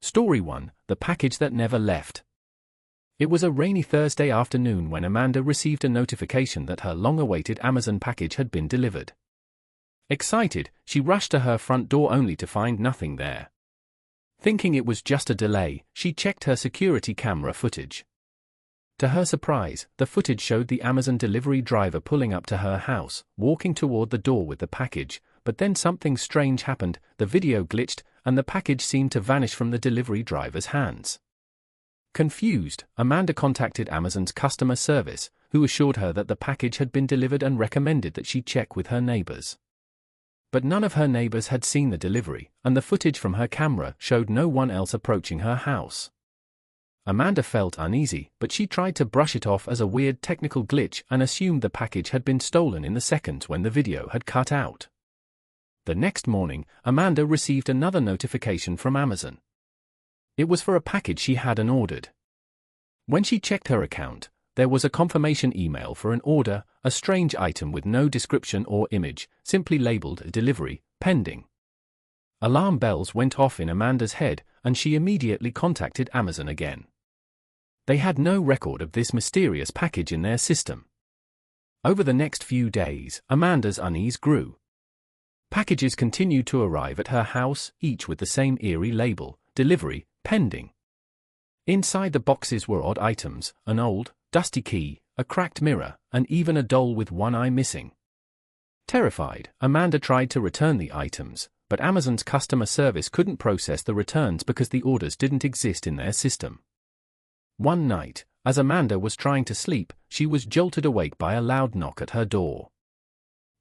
Story 1: The Package That Never Left. It was a rainy Thursday afternoon when Amanda received a notification that her long-awaited Amazon package had been delivered. Excited, she rushed to her front door only to find nothing there. Thinking it was just a delay, she checked her security camera footage. To her surprise, the footage showed the Amazon delivery driver pulling up to her house, walking toward the door with the package, but then something strange happened. The video glitched, and the package seemed to vanish from the delivery driver's hands. Confused, Amanda contacted Amazon's customer service, who assured her that the package had been delivered and recommended that she check with her neighbors. But none of her neighbors had seen the delivery, and the footage from her camera showed no one else approaching her house. Amanda felt uneasy, but she tried to brush it off as a weird technical glitch and assumed the package had been stolen in the seconds when the video had cut out. The next morning, Amanda received another notification from Amazon. It was for a package she hadn't ordered. When she checked her account, there was a confirmation email for an order, a strange item with no description or image, simply labeled "Delivery, Pending." Alarm bells went off in Amanda's head, and she immediately contacted Amazon again. They had no record of this mysterious package in their system. Over the next few days, Amanda's unease grew. Packages continued to arrive at her house, each with the same eerie label, "Delivery, Pending." Inside the boxes were odd items, an old, dusty key, a cracked mirror, and even a doll with one eye missing. Terrified, Amanda tried to return the items, but Amazon's customer service couldn't process the returns because the orders didn't exist in their system. One night, as Amanda was trying to sleep, she was jolted awake by a loud knock at her door.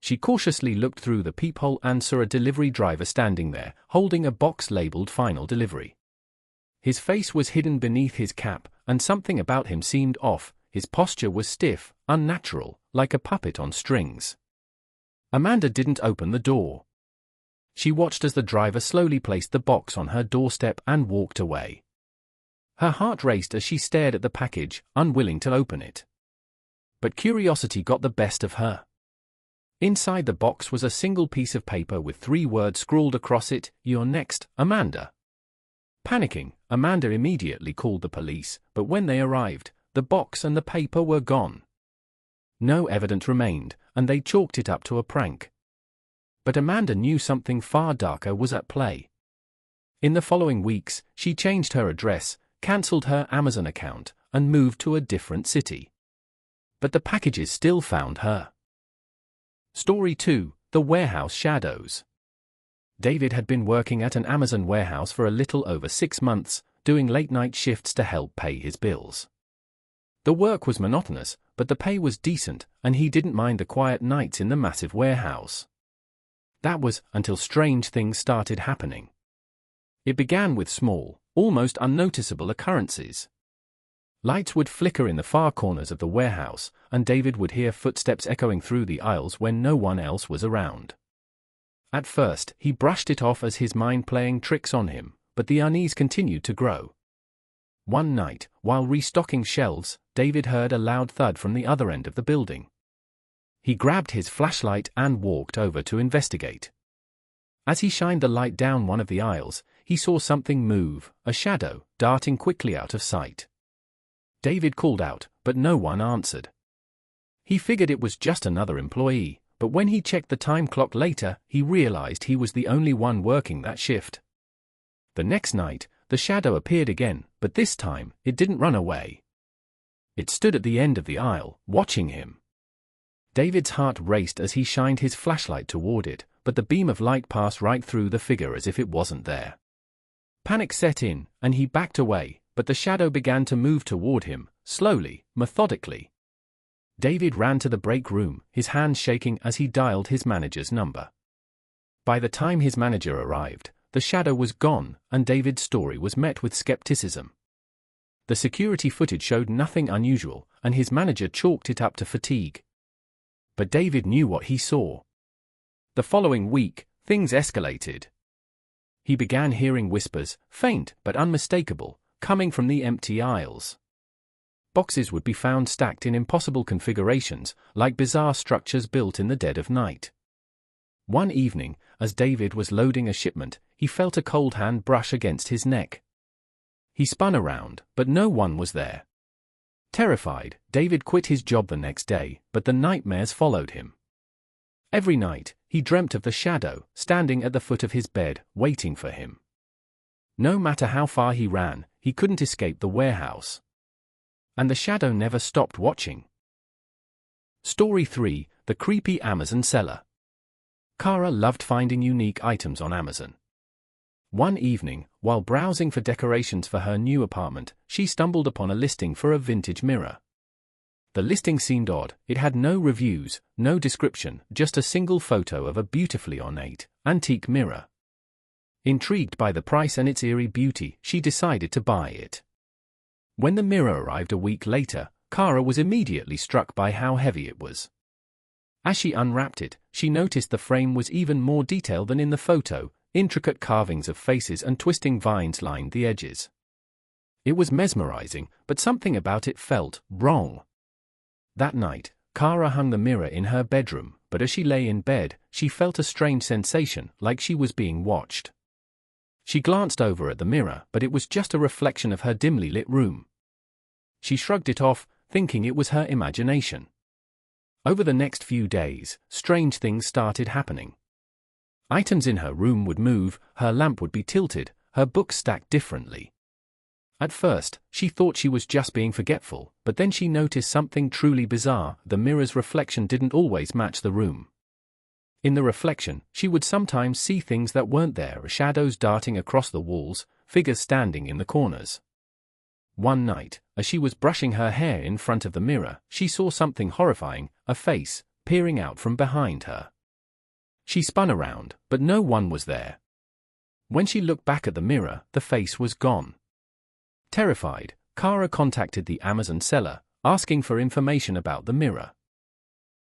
She cautiously looked through the peephole and saw a delivery driver standing there, holding a box labeled "Final Delivery." His face was hidden beneath his cap, and something about him seemed off. His posture was stiff, unnatural, like a puppet on strings. Amanda didn't open the door. She watched as the driver slowly placed the box on her doorstep and walked away. Her heart raced as she stared at the package, unwilling to open it. But curiosity got the best of her. Inside the box was a single piece of paper with 3 words scrawled across it: "You're next, Amanda." Panicking, Amanda immediately called the police, but when they arrived, the box and the paper were gone. No evidence remained, and they chalked it up to a prank. But Amanda knew something far darker was at play. In the following weeks, she changed her address, cancelled her Amazon account, and moved to a different city. But the packages still found her. Story 2: The Warehouse Shadows. David had been working at an Amazon warehouse for a little over 6 months, doing late-night shifts to help pay his bills. The work was monotonous, but the pay was decent, and he didn't mind the quiet nights in the massive warehouse. That was until strange things started happening. It began with small, almost unnoticeable occurrences. Lights would flicker in the far corners of the warehouse, and David would hear footsteps echoing through the aisles when no one else was around. At first, he brushed it off as his mind playing tricks on him, but the unease continued to grow. One night, while restocking shelves, David heard a loud thud from the other end of the building. He grabbed his flashlight and walked over to investigate. As he shined the light down one of the aisles, he saw something move, a shadow, darting quickly out of sight. David called out, but no one answered. He figured it was just another employee, but when he checked the time clock later, he realized he was the only one working that shift. The next night, the shadow appeared again, but this time, it didn't run away. It stood at the end of the aisle, watching him. David's heart raced as he shined his flashlight toward it, but the beam of light passed right through the figure as if it wasn't there. Panic set in, and he backed away, but the shadow began to move toward him, slowly, methodically. David ran to the break room, his hands shaking as he dialed his manager's number. By the time his manager arrived, the shadow was gone, and David's story was met with skepticism. The security footage showed nothing unusual, and his manager chalked it up to fatigue. But David knew what he saw. The following week, things escalated. He began hearing whispers, faint but unmistakable, coming from the empty aisles. Boxes would be found stacked in impossible configurations, like bizarre structures built in the dead of night. One evening, as David was loading a shipment, he felt a cold hand brush against his neck. He spun around, but no one was there. Terrified, David quit his job the next day, but the nightmares followed him. Every night, he dreamt of the shadow, standing at the foot of his bed, waiting for him. No matter how far he ran, he couldn't escape the warehouse. And the shadow never stopped watching. Story 3: The Creepy Amazon Seller. Kara loved finding unique items on Amazon. One evening, while browsing for decorations for her new apartment, she stumbled upon a listing for a vintage mirror. The listing seemed odd. It had no reviews, no description, just a single photo of a beautifully ornate, antique mirror. Intrigued by the price and its eerie beauty, she decided to buy it. When the mirror arrived a week later, Kara was immediately struck by how heavy it was. As she unwrapped it, she noticed the frame was even more detailed than in the photo. Intricate carvings of faces and twisting vines lined the edges. It was mesmerizing, but something about it felt wrong. That night, Kara hung the mirror in her bedroom, but as she lay in bed, she felt a strange sensation, like she was being watched. She glanced over at the mirror, but it was just a reflection of her dimly lit room. She shrugged it off, thinking it was her imagination. Over the next few days, strange things started happening. Items in her room would move, her lamp would be tilted, her books stacked differently. At first, she thought she was just being forgetful, but then she noticed something truly bizarre. The mirror's reflection didn't always match the room. In the reflection, she would sometimes see things that weren't there, shadows darting across the walls, figures standing in the corners. One night, as she was brushing her hair in front of the mirror, she saw something horrifying, a face, peering out from behind her. She spun around, but no one was there. When she looked back at the mirror, the face was gone. Terrified, Kara contacted the Amazon seller, asking for information about the mirror.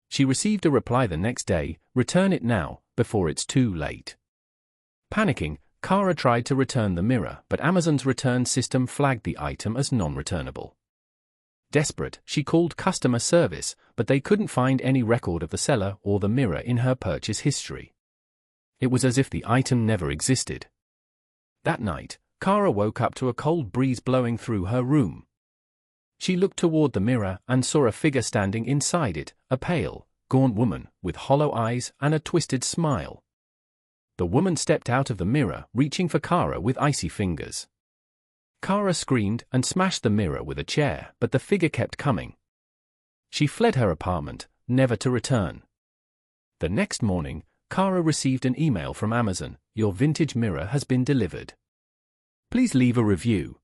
She received a reply the next day: "Return it now, before it's too late." Panicking, Kara tried to return the mirror, but Amazon's return system flagged the item as non-returnable. Desperate, she called customer service, but they couldn't find any record of the seller or the mirror in her purchase history. It was as if the item never existed. That night, Kara woke up to a cold breeze blowing through her room. She looked toward the mirror and saw a figure standing inside it, a pale, gaunt woman, with hollow eyes and a twisted smile. The woman stepped out of the mirror, reaching for Kara with icy fingers. Kara screamed and smashed the mirror with a chair, but the figure kept coming. She fled her apartment, never to return. The next morning, Kara received an email from Amazon: "Your vintage mirror has been delivered. Please leave a review."